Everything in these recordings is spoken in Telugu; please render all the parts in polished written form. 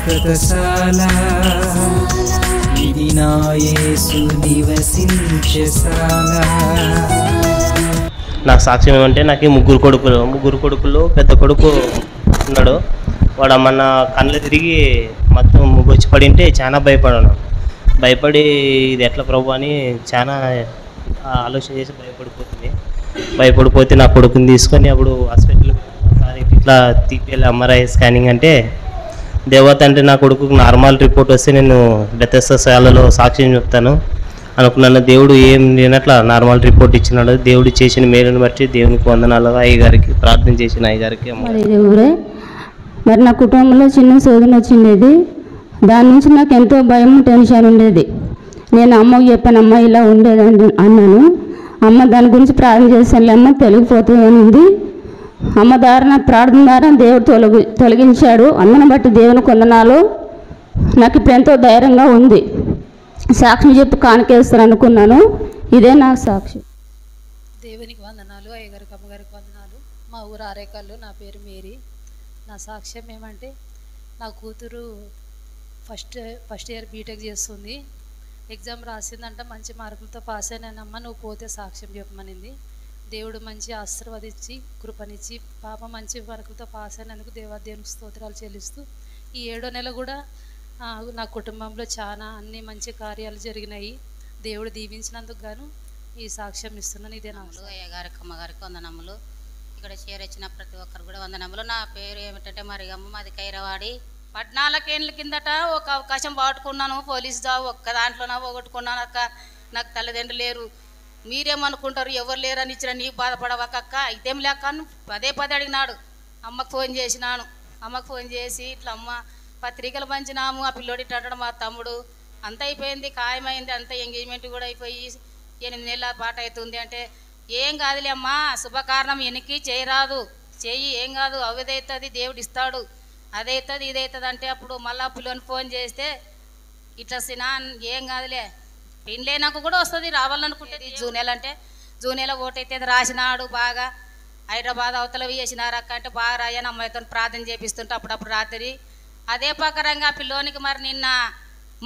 శాశ్వతశాల ఇది నా యేసు నివసించశాల. నాకు సాక్ష్యం ఏమంటే, నాకు ముగ్గురు కొడుకులు పెద్ద కొడుకు ఉన్నాడు. వాడు మొన్న కళ్ళు తిరిగి మొత్తం ముగ్గొచ్చి పడింటే చాలా భయపడి ఇది ఎట్లా ప్రభు అని చాలా ఆలోచన చేసి భయపడిపోతే నా కొడుకుని తీసుకొని అప్పుడు హాస్పిటల్ ఇట్లా తీపిఎల్ ఎంఆర్ఐ స్కానింగ్ అంటే దేవత అంటే నా కొడుకు నార్మల్ రిపోర్ట్ వస్తే నేను బెతెస్దాలో సాక్ష్యం చెప్తాను అనుకున్నాను. దేవుడు ఏం లేనట్లా నార్మల్ రిపోర్ట్ ఇచ్చినాడు. దేవుడు చేసిన మేలుని బట్టి దేవునికి వందనాలుగా అయ్యగారికి ప్రార్థన చేసిన అయ్యగారికి. మరి నా కుటుంబంలో చిన్న శోధన వచ్చిండేది. దాని నుంచి నాకు ఎంతో భయం టెన్షన్ ఉండేది. నేను అమ్మకి చెప్పాను, అమ్మ ఇలా ఉండేదని అన్నాను. అమ్మ దాని గురించి ప్రార్థన చేశాను, అమ్మ తొలగిపోతుందనింది. అమ్మ ద్వారా ప్రార్థన ద్వారా దేవుడు తొలగించాడు. అమ్మను బట్టి దేవుని కొందనాలు. నాకు ఇప్పుడు ఎంతో ధైర్యంగా ఉంది. సాక్షి చెప్పి కానికేస్తాను అనుకున్నాను. ఇదే నా సాక్షి. దేవునికి వందనాలు, అయ్యగారికి అమ్మగారికి వందనాలు. మా ఊరు ఆరేకల్లు. నా పేరు మేరీ. నా సాక్ష్యం ఏమంటే, నా కూతురు ఫస్ట్ ఇయర్ బీటెక్ చేస్తుంది. ఎగ్జామ్ రాసిందంట, మంచి మార్కులతో పాస్ అయినానమ్మ, నువ్వు పోతే సాక్ష్యం చెప్పమనింది. దేవుడు మంచి ఆశీర్వదించి కృపనిచ్చి పాప మంచి మార్కులతో పాస్ అయినందుకు దేవునికి స్తోత్రాలు చెల్లిస్తూ, ఈ 7వ నెల కూడా నా కుటుంబంలో చాలా అన్ని మంచి కార్యాలు జరిగినాయి. దేవుడు దీవించినందుకు గాను ఈ సాక్ష్యం ఇస్తున్నాను. ఇదే నా అయ్యగారికి అమ్మగారికి వందనములు. ఇక్కడ చేరొచ్చిన ప్రతి ఒక్కరు కూడా వందనములు. నా పేరు ఏమిటంటే మరియమ్మ, మాది కైరవాడి. 14 ఏళ్ళ కిందట ఒక అవకాశం పాటుకున్నాను, పోలీస్ జాబ్. ఒక్క దాంట్లో పోగొట్టుకున్నాను అక్క. నాకు తల్లిదండ్రులు లేరు. మీరేమనుకుంటారు, ఎవరు లేరని ఇచ్చిన నీకు బాధపడవక్క. ఇదేం లేక పదే అడిగినాడు. అమ్మకు ఫోన్ చేసినాను. అమ్మకు ఫోన్ చేసి ఇట్లా అమ్మ పత్రికలు పంచినాము, ఆ పిల్లోడి అంటాడు మా తమ్ముడు. అంత అయిపోయింది, ఖాయమైంది, అంత ఎంగేజ్మెంట్ కూడా అయిపోయి 8 నెలల పాటు అవుతుంది అంటే, ఏం కాదులే అమ్మా, శుభకారణం వెనక్కి చేయరాదు, చెయ్యి, ఏం కాదు, అవిదవుతుంది, దేవుడు ఇస్తాడు, అదవుతుంది ఇదవుతుంది అంటే, అప్పుడు మళ్ళీ పిల్లని ఫోన్ చేస్తే ఇట్లా సినా ఏం కాదులే, పెళ్ళైనాక కూడా వస్తుంది, రావాలనుకుంటుంది. జూన్ అంటే జూన్ ఓటు అయితే రాసినాడు. బాగా హైదరాబాద్ అవతల వేసినారు అక్క అంటే, బాగా రాయని అమ్మాయితో ప్రార్థన చేపిస్తుంటే అప్పుడప్పుడు రాత్రి అదే ప్రకారంగా పిల్లోనికి మరి నిన్న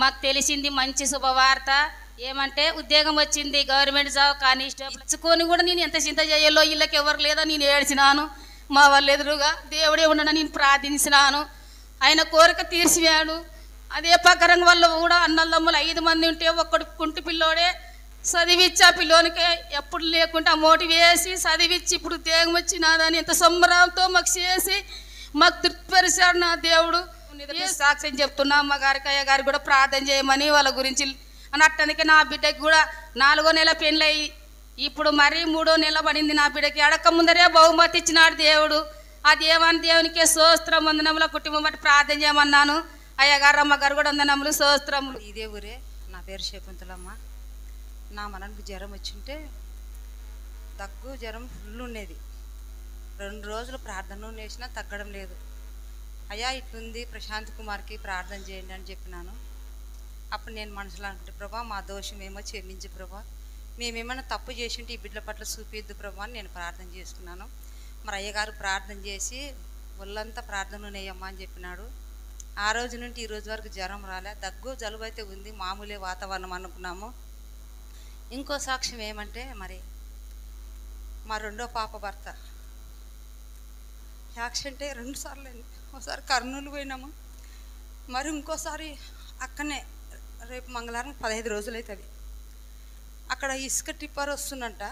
మాకు తెలిసింది మంచి శుభవార్త. ఏమంటే ఉద్యోగం వచ్చింది, గవర్నమెంట్ జాబ్, కానిస్టేబుల్. ఇచ్చుకొని కూడా నేను ఎంత చింత చేయాలో, వీళ్ళకి ఎవరు లేదా నేను ఏడ్చినాను. మా వాళ్ళు ఎదురుగా దేవుడే ఉండని నేను ప్రార్థించినాను. ఆయన కోరిక తీర్చివాడు. అదే ప్రకారంగా వాళ్ళు కూడా అన్నదమ్ములు 5 మంది ఉంటే ఒక్కడు కుంటి పిల్లోడే చదివిచ్చి, ఆ పిల్లోనికే ఎప్పుడు లేకుండా మోటివేసి చదివిచ్చి ఇప్పుడు ఉద్యోగం వచ్చినాదని ఎంత సంబరంతో మాకు చేసి మాకు తృప్తిపరిచాడు నా దేవుడు. సాక్ష్యం చెప్తున్నా. అమ్మగారికి అయ్యగారికి కూడా ప్రార్థన చేయమని వాళ్ళ గురించి అన్నట్టానికి. నా బిడ్డకి కూడా 4వ నెల పెళ్ళయి ఇప్పుడు మరీ 3వ నెల పడింది నా బిడ్డకి. అడక్క ముందరే బహుమతి ఇచ్చినాడు దేవుడు. ఆ దేవునికే స్తోత్రం, వందనముల కుటుంబం బట్టి ప్రార్థన చేయమన్నాను. అయ్యగారు అమ్మగారు కూడా వందనములు, స్తోత్రములు. ఇదే ఊరే. నా పేరు శకుంతలమ్మ. నా మనకు జ్వరం వచ్చింటే దగ్గు జ్వరం ఫుల్ ఉండేది. 2 రోజులు ప్రార్థన చేసినా తగ్గడం లేదు. అయ్యా ఇట్లుంది, ప్రశాంత్ కుమార్కి ప్రార్థన చేయండి అని చెప్పినాను. అప్పుడు నేను మనసులో అనుకుంటే, ప్రభా మా దోషం ఏమో క్షమించు ప్రభా, మేమేమైనా తప్పు చేసింటే ఈ బిడ్డల పట్ల చూపిద్దు ప్రభా అని నేను ప్రార్థన చేసుకున్నాను. మరి అయ్యగారు ప్రార్థన చేసి ఒళ్ళంతా ప్రార్థన ఉన్నాయమ్మా అని చెప్పినాడు. ఆ రోజు నుండి ఈ రోజు వరకు జ్వరం రాలే. దగ్గు జలుబు అయితే ఉంది, మామూలే వాతావరణం అనుకున్నాము. ఇంకో సాక్ష్యం ఏమంటే, మరి మా 2వ పాప భర్త యాక్సిడెంటే 2 సార్లు అయింది. ఒకసారి కర్నూలు పోయినాము, మరి ఇంకోసారి అక్కడనే రేపు మంగళవారం 15 రోజులు అవుతుంది. అక్కడ ఇసుక టిప్పర్ వస్తున్నట్ట,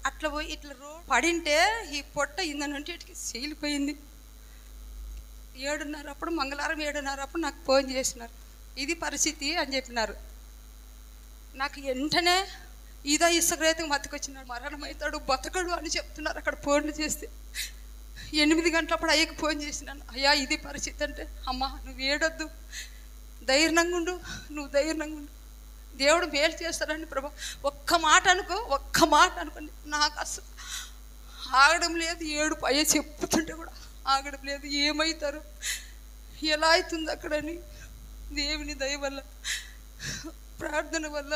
అట్లా పోయి ఇట్లా రోడ్ పడింటే ఈ పొట్ట ఇంద నుండి ఇటుకి చీలిపోయింది. 7:30 అప్పుడు మంగళవారం 7:30 అప్పుడు నాకు ఫోన్ చేసినారు, ఇది పరిస్థితి అని చెప్పినారు. నాకు వెంటనే ఇదా ఇసుక రైతుకు మతికొచ్చినాడు, మరణమవుతాడు, బతకడు అని చెప్తున్నారు. అక్కడ ఫోన్లు చేస్తే 8 గంటలప్పుడు అయ్యకి ఫోన్ చేసినాను. అయ్యా ఇది పరిస్థితి అంటే, అమ్మా నువ్వు ఏడొద్దు, ధైర్యంగా ఉండు, నువ్వు ధైర్యంగా ఉండు, దేవుడు మేలు చేస్తాడని ప్రభా, ఒక్క మాట అనుకోండి. నాకు అసలు ఆగడం లేదు, ఏడుపు అయ్యే చెప్పుతుంటే కూడా ఆగడం లేదు. ఏమవుతారు, ఎలా అవుతుంది అక్కడని దేవుని దయ వల్ల ప్రార్థన వల్ల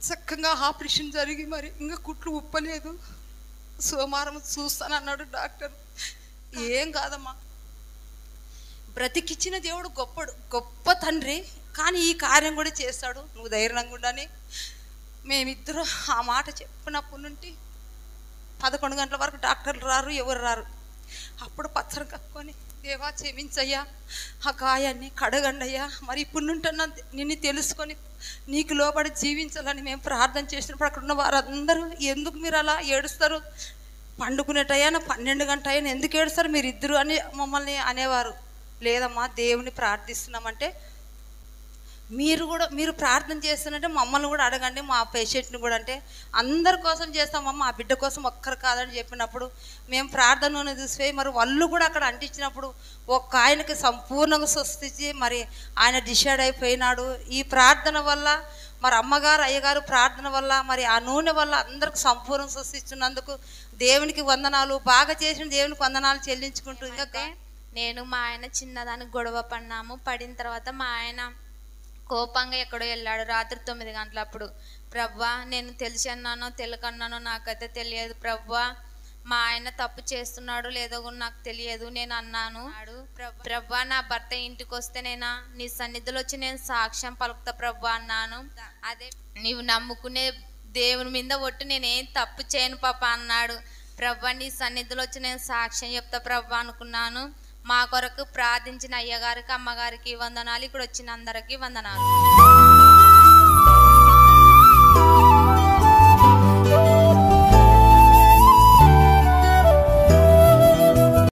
చక్కగా ఆపరేషన్ జరిగి మరి ఇంకా కుట్లు ఉప్పలేదు. సోమవారం చూస్తానన్నాడు డాక్టర్. ఏం కాదమ్మా, బ్రతికిచ్చిన దేవుడు గొప్ప తండ్రి. కానీ ఈ కార్యం కూడా చేస్తాడు, నువ్వు ధైర్యంగా ఉండని. మేమిద్దరం ఆ మాట చెప్పినప్పటి నుండి 11 గంటల వరకు డాక్టర్లు రారు, ఎవరు రారు. అప్పుడు పత్రం కప్పుకొని, దేవా క్షమించయ్యా, ఆ గాయాన్ని కడగండి అయ్యా, మరి ఇప్పుడు నుంటున్నా నిన్ను తెలుసుకొని నీకు లోబడి జీవించాలని మేము ప్రార్థన చేసినప్పుడు అక్కడ ఉన్న వారందరూ, ఎందుకు మీరు అలా ఏడుస్తారు, పండుకునేటయ్యా 12 గంట అయినా ఎందుకు ఏడుస్తారు మీరు ఇద్దరు అని మమ్మల్ని అనేవారు. లేదమ్మా, దేవుని ప్రార్థిస్తున్నామంటే మీరు ప్రార్థన చేస్తున్నట్టే మమ్మల్ని కూడా అడగండి, మా పేషెంట్ని కూడా. అంటే అందరి కోసం చేస్తామమ్మ, మా బిడ్డ కోసం ఒక్కరు కాదని చెప్పినప్పుడు మేము ప్రార్థనను చూసిపోయి మరి వాళ్ళు కూడా అక్కడ అంటించినప్పుడు ఒక ఆయనకి సంపూర్ణంగా స్వస్థించి మరి ఆయన డిసైడ్ అయిపోయినాడు. ఈ ప్రార్థన వల్ల మరి అమ్మగారు అయ్యగారు ప్రార్థన వల్ల మరి ఆ నూనె వల్ల అందరికి సంపూర్ణ స్వస్థిస్తున్నందుకు దేవునికి వందనాలు. బాగా చేసిన దేవునికి వందనాలు చెల్లించుకుంటూ ఇంకా నేను మా ఆయన చిన్నదానికి గొడవ పడిన తర్వాత మా ఆయన కోపంగా ఎక్కడో వెళ్ళాడు రాత్రి 9 గంటలప్పుడు. ప్రవ్వా, నేను తెలిసి అన్నానో తెలియకన్నానో నాకైతే తెలియదు ప్రవ్వా, మా ఆయన తప్పు చేస్తున్నాడు లేదో కూడా నాకు తెలియదు. నేను అన్నాను, ప్రవ్వా నా భర్త ఇంటికి వస్తే నేను నీ సన్నిధిలో వచ్చి నేను సాక్ష్యం పలుకుతా ప్రవ్వా అన్నాను. అదే నీవు నమ్ముకునే దేవుని మీద ఒట్టు నేనేం తప్పు చేయను పాప అన్నాడు. ప్రవ్వా నీ సన్నిధిలో వచ్చి నేను సాక్ష్యం చెప్తా ప్రవ్వా అనుకున్నాను. మా కొరకు ప్రార్థించిన అయ్యగారికి అమ్మగారికి వందనాలు, ఇక్కడ వచ్చిన అందరికీ వందనాలు.